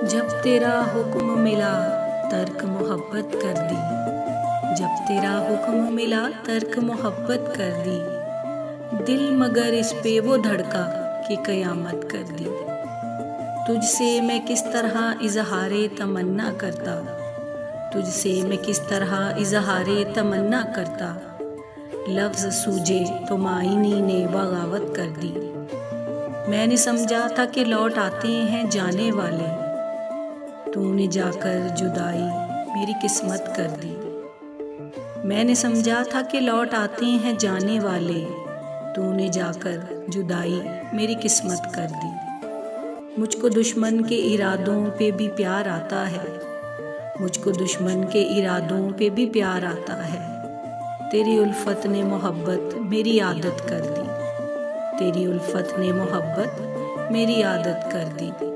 जब तेरा हुक्म मिला तर्क मोहब्बत कर दी। जब तेरा हुक्म मिला तर्क मोहब्बत कर दी। दिल मगर इस पे वो धड़का कि कयामत कर दी। तुझसे मैं किस तरह इजहारे तमन्ना करता। तुझसे मैं किस तरह इजहारे तमन्ना करता। लफ्ज़ सूझे तो मायनी ने बगावत कर दी। मैंने समझा था कि लौट आते हैं जाने वाले। तूने जाकर जुदाई मेरी किस्मत कर दी। मैंने समझा था कि लौट आते हैं जाने वाले। तूने जाकर जुदाई मेरी किस्मत कर दी। मुझको दुश्मन के इरादों पे भी प्यार आता है। मुझको दुश्मन के इरादों पे भी प्यार आता है। तेरी उल्फत ने मोहब्बत मेरी आदत कर दी। तेरी उल्फत ने मोहब्बत मेरी आदत कर दी।